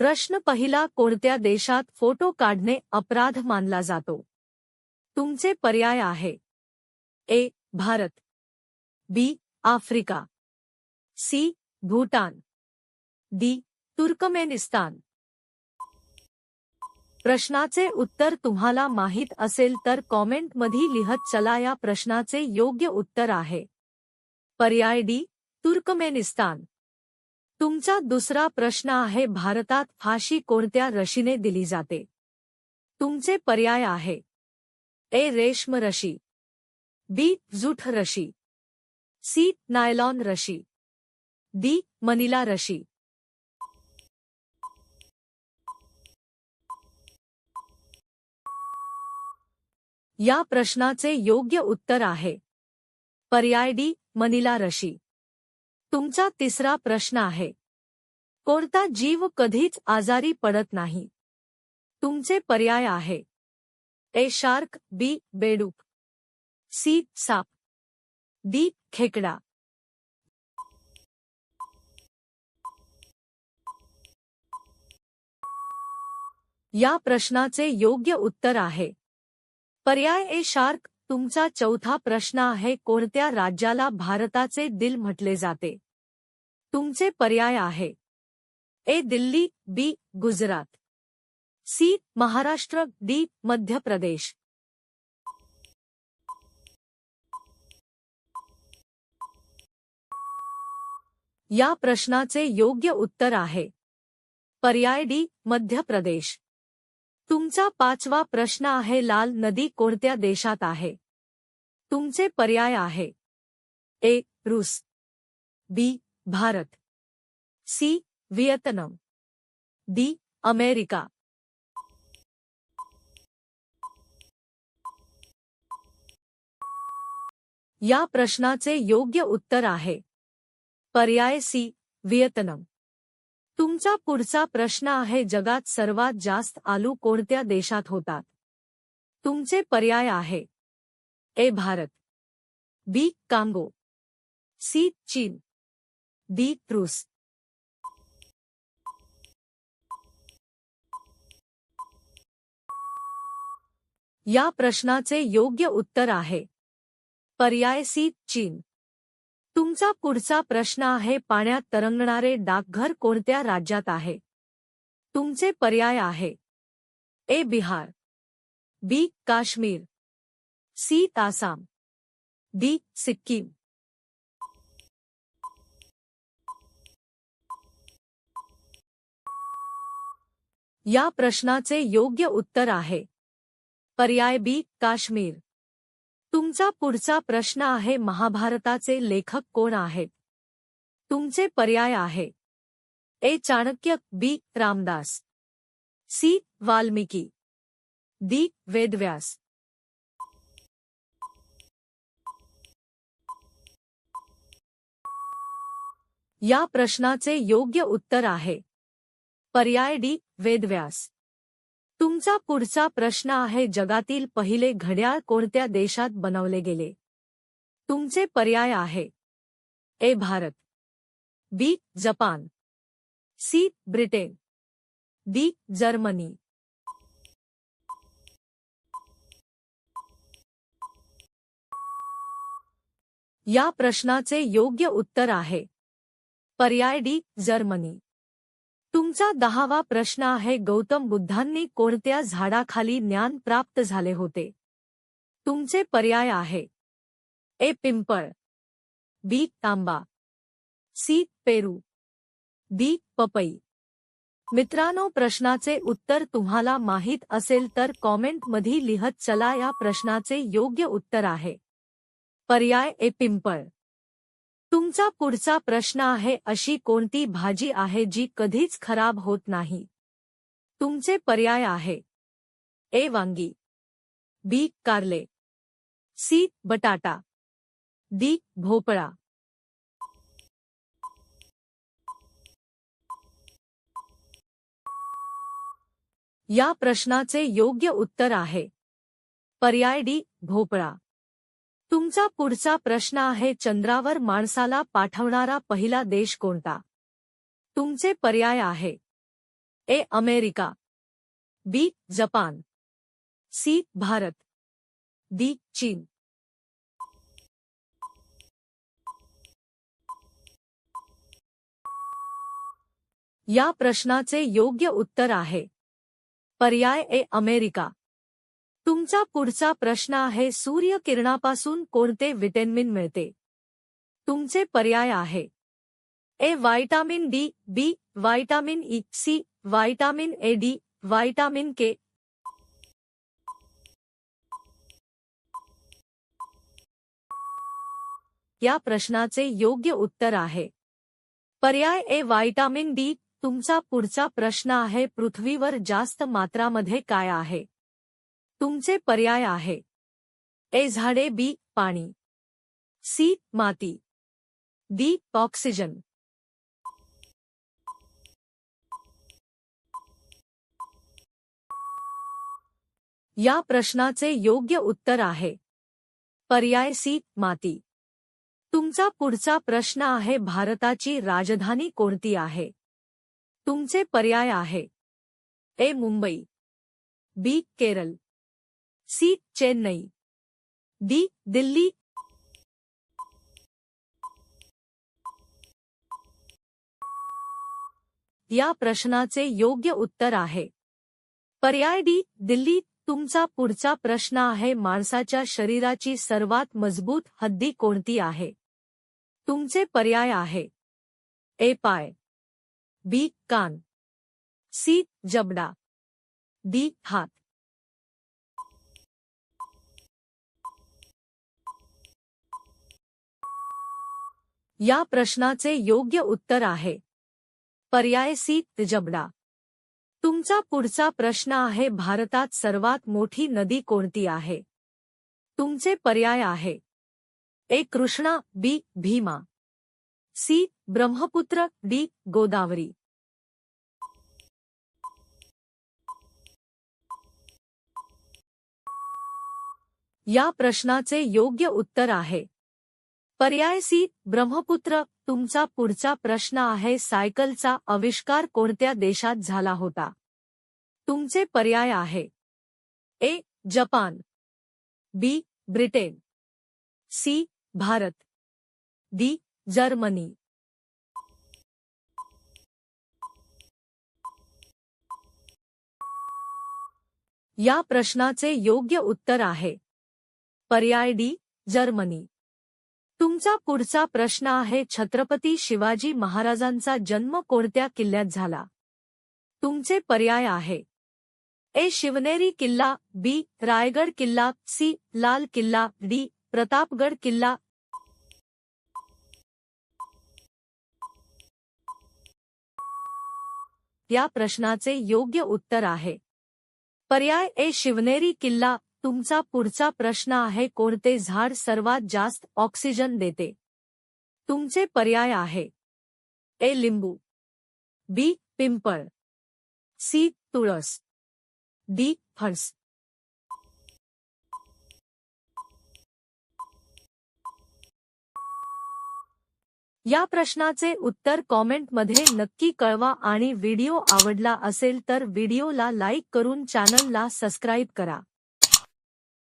प्रश्न पहिला, कोणत्या देशात फोटो काढणे अपराध मानला जातो? तुमचे पर्याय आहे: A. Bharat, B. Africa, C. Bhutan, D. Turkmenistan. प्रश्नाचे उत्तर तुम्हाला माहित असेल तर कॉमेंटमध्ये लिहत चला. या प्रश्नाचे योग्य उत्तर आहे पर्याय डी, तुर्कमेनिस्तान. तुमचा दुसरा प्रश्न आहे, भारतात फाशी कोणत्या रशीने दिली जाते? तुमचे पर्याय आहे: ए. रेशम रशी, बी. जूट रशी, सी. नायलॉन रशी, डी. मनिला रशी. या प्रश्नाचे योग्य उत्तर आहे पर्याय डी, मनिला रशी. तुमचा तिसरा प्रश्न आहे, कोणता जीव कधीच आजारी पडत नाही? तुमचे पर्याय आहे: ए. शार्क, बी. बेडूक, सी. साप, डी. खेकडा. या प्रश्नाचे योग्य उत्तर आहे पर्याय ए. शार्क. तुमचा चौथा प्रश्न आहे, कोणत्या राज्याला भारताचे दिल म्हटले जाते? तुमचे पर्याय आहे: ए. दिल्ली, बी. गुजरात, सी. महाराष्ट्र, डी. मध्य प्रदेश. या प्रश्नाचे योग्य उत्तर आहे पर्याय डी, मध्य प्रदेश. तुमचा पाचवा प्रश्न आहे, लाल नदी कोणत्या देशात आहे? तुमचे पर्याय आहे: ए. रूस, B. Bharat, C. Vietnam, D. America. या प्रश्नाचे योग्य उत्तर आहे पर्याय सी, व्हिएतनाम. तुमचा पुढचा प्रश्न आहे, जगात सर्वात जास्त आलू कोणत्या देशात होतात? तुमचे पर्याय आहे: A. Bharat, B. Congo, C. चीन, डी. रूस. या प्रश्नाचे योग्य उत्तर आहे पर्याय सी, चीन. तुमचा पुढचा प्रश्न आहे, पाण्यात तरंगणारे डाकघर कोणत्या राज्यात आहे? तुमचे पर्याय आहे: ए. बिहार, बी. काश्मीर, सी. आसाम, डी. सिक्कीम. या प्रश्नाचे योग्य उत्तर आहे पर्याय बी, काश्मीर. तुमचा पुढचा प्रश्न आहे, महाभारताचे लेखक कोण आहेत? तुमचे पर्याय आहे: ए. चाणक्य, बी. रामदास, सी. वाल्मिकी, डी. वेदव्यास. या प्रश्नाचे योग्य उत्तर आहे पर्याय डी, वेदव्यास. तुमचा पुढचा प्रश्न आहे, जगातील पहिले घड्याळ कोणत्या देशात बनवले गेले? तुमचे पर्याय आहे: A. Bharat, B. Japan, C. Britain, D. Germany. या प्रश्नाचे योग्य उत्तर आहे पर्याय डी, जर्मनी. तुमचा 10वा प्रश्न आहे, गौतम बुद्धांनी कोणत्या झाडाखाली ज्ञान प्राप्त झाले होते? तुमचे पर्याय आहे: ए. पिंपळ, बी. तांबा, सी. पेरू, डी. पपई. मित्रांनो, प्रश्नाचे उत्तर तुम्हाला माहित असेल तर कॉमेंटमध्ये लिहत चला. या प्रश्नाचे योग्य उत्तर आहे पर्याय ए. पिंपळ. तुमचा पुढचा प्रश्न आहे, अशी कोणती भाजी आहे जी कधीच खराब होत नाही? तुमचे पर्याय आहे: ए. वांगी, बी. कारले, सी. बटाटा, डी. भोपळा. या प्रश्नाचे योग्य उत्तर आहे पर्याय डी, भोपळा. तुमचा पुढचा प्रश्न आहे, चंद्रावर माणसाला पाठवणारा पहिला देश कोणता? तुमचे पर्याय आहे: A America, B Japan, C Bharat, D चीन. या प्रश्नाचे योग्य उत्तर आहे पर्याय ए अमेरिका. तुमचा पुढचा प्रश्न आहे सूर्यकिरणापासून कोणते व्हिटॅमिन मिळते? तुमचे पर्याय आहे A vitamin D, B vitamin E, C vitamin A, D vitamin K. या प्रश्नाचे योग्य उत्तर आहे पर्याय ए व्हिटॅमिन डी. तुमचा पुढचा प्रश्न आहे पृथ्वीवर जास्त मात्रामध्ये काय आहे? तुमचे पर्याय आहे ए झाडे, बी पाणी, सी माती, डी ऑक्सिजन. या प्रश्नाचे योग्य उत्तर आहे पर्याय सी माती. तुमचा पुढचा प्रश्न आहे भारताची राजधानी कोणती आहे? तुमचे पर्याय आहे ए मुंबई, बी केरळ, सी चेन्नई, डी दिल्ली. या प्रश्नाचे योग्य उत्तर आहे पर्याय डी दिल्ली. तुमचा पुढचा प्रश्न आहे माणसाच्या शरीराची सर्वात मजबूत हड्डी कोणती आहे? तुमचे पर्याय आहे ए पाय, बी कान, सी जबडा, डी हात. या प्रश्नाचे योग्य उत्तर आहे पर्याय सी जबडा. तुमचा पुढचा प्रश्न आहे भारतात सर्वात मोठी नदी कोणती आहे? तुमचे पर्याय आहे ए कृष्णा, बी भीमा, सी ब्रह्मपुत्र, डी गोदावरी. या प्रश्नाचे योग्य उत्तर आहे पर्याय सी ब्रह्मपुत्र. तुमचा पुढचा प्रश्न आहे सायकलचा आविष्कार कोणत्या देशात झाला होता? तुमचे पर्याय आहे A Japan, B Britain, C Bharat, D Germany. या प्रश्नाचे योग्य उत्तर आहे पर्याय डी जर्मनी. तुमचा पुढचा प्रश्न आहे छत्रपती शिवाजी महाराजांचा जन्म कोणत्या किल्ल्यात झाला? तुमचे पर्याय आहे ए शिवनेरी किल्ला, बी रायगड किल्ला, सी लाल किल्ला, डी प्रतापगड किल्ला. या प्रश्नाचे योग्य उत्तर आहे पर्याय ए शिवनेरी किल्ला. तुमचा पुढचा प्रश्न आहे कोणते झाड सर्वात जास्त ऑक्सिजन देते? तुमचे पर्याय आहे ए लिंबू, बी पिंपळ, सी तुळस, डी फणस. या प्रश्नाचे उत्तर कॉमेंटमध्ये नक्की कळवा आणि व्हिडिओ आवडला असेल तर व्हिडिओला लाईक करून चॅनलला सबस्क्राईब करा.